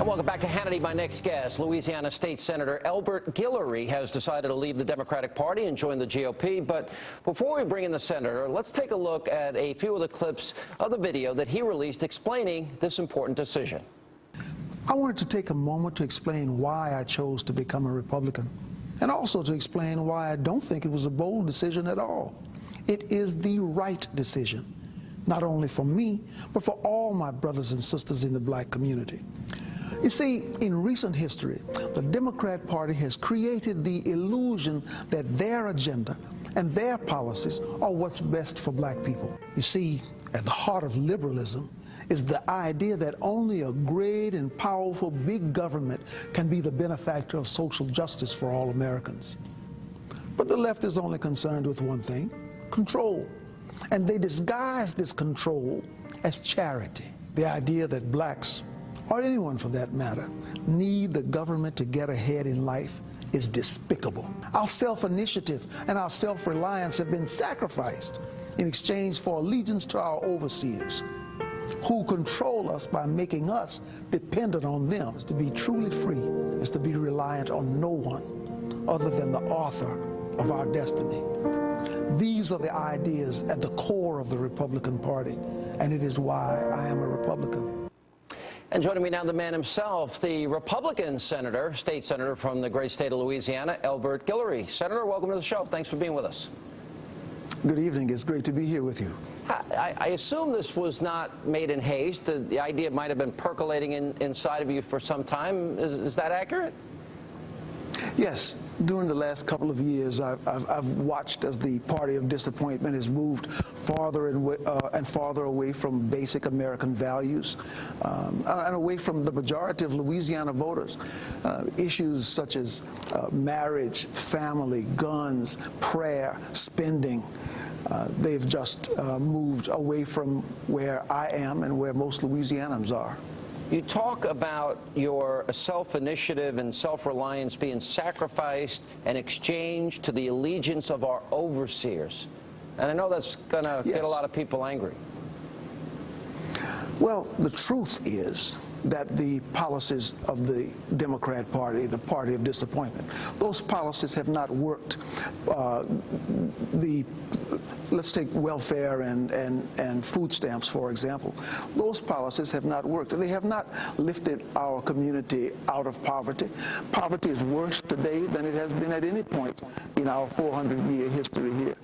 And welcome back to Hannity. My next guest, Louisiana State Senator Elbert Guillory, has decided to leave the Democratic Party and join the GOP. But before we bring in the senator, let's take a look at a few of the clips of the video that he released explaining this important decision. I wanted to take a moment to explain why I chose to become a Republican, and also to explain why I don't think it was a bold decision at all. It is the right decision, not only for me, but for all my brothers and sisters in the black community. You see, in recent history, the Democrat Party has created the illusion that their agenda and their policies are what's best for black people. You see, at the heart of liberalism is the idea that only a great and powerful big government can be the benefactor of social justice for all Americans. But the left is only concerned with one thing: control. And they disguise this control as charity. The idea that blacks, or anyone for that matter, need the government to get ahead in life is despicable. Our self-initiative and our self-reliance have been sacrificed in exchange for allegiance to our overseers, who control us by making us dependent on them. To be truly free is to be reliant on no one other than the author of our destiny. These are the ideas at the core of the Republican Party, and it is why I am a Republican. And joining me now, the man himself, the Republican senator, state senator from the great state of Louisiana, Elbert Guillory. Senator, welcome to the show. Thanks for being with us. Good evening. It's great to be here with you. I assume this was not made in haste. The idea might have been percolating inside of you for some time. Is that accurate? Yes. During the last couple of years, I've watched as the party of disappointment has moved farther and farther away from basic American values and away from the majority of Louisiana voters. Issues such as marriage, family, guns, prayer, spending, they've just moved away from where I am and where most Louisianans are. You talk about your self-initiative and self-reliance being sacrificed and exchanged to the allegiance of our overseers. And I know that's going to get a lot of people angry. Well, the truth is that the policies of the Democrat Party, the party of disappointment, those policies have not worked. Let's take welfare and food stamps, for example. Those policies have not worked. They have not lifted our community out of poverty. Poverty is worse today than it has been at any point in our 400-year history here.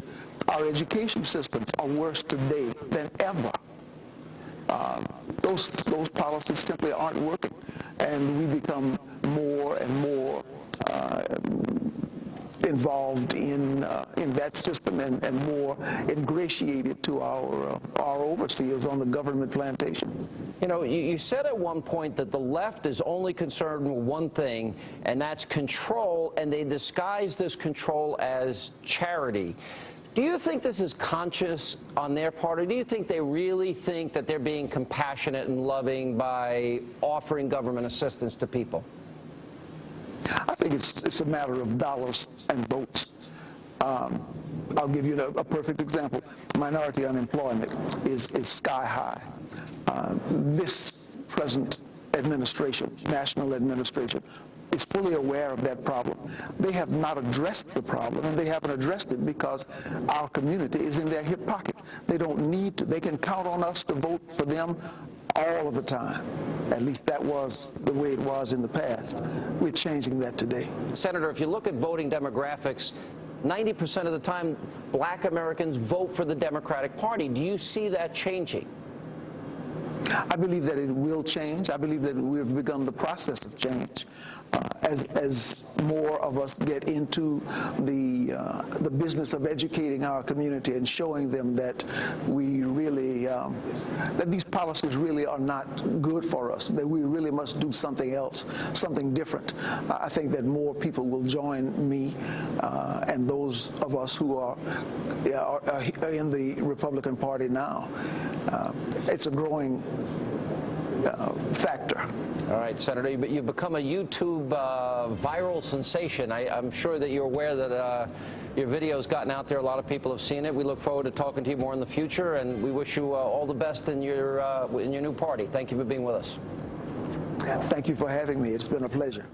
Our education systems are worse today than ever. Those policies simply aren't working, and we become more and more involved in that system and more ingratiated to our overseers on the government plantation. You know, you said at one point that the left is only concerned with one thing, and that's control, and they disguise this control as charity. Do you think this is conscious on their part, or do you think they really think that they're being compassionate and loving by offering government assistance to people? I think it's a matter of dollars and votes. I'll give you a perfect example. Minority unemployment is sky high. This present administration, national administration, is fully aware of that problem. They have not addressed the problem, and they haven't addressed it because our community is in their hip pocket. They don't need to. They can count on us to vote for them all of the time. At least that was the way it was in the past. We're changing that today. Senator, if you look at voting demographics, 90% of the time, black Americans vote for the Democratic Party. Do you see that changing? I believe that it will change. I believe that we've begun the process of change. As more of us get into the business of educating our community and showing them that we really, that these policies really are not good for us, that we really must do something else, something different. I think that more people will join me and those of us who are in the Republican Party now. It's a growing factor. All right, Senator, but you've become a YouTube viral sensation. I'm sure that you're aware that your video's gotten out there. A lot of people have seen it. We look forward to talking to you more in the future, and we wish you all the best in your new party. Thank you for being with us. Thank you for having me. It's been a pleasure.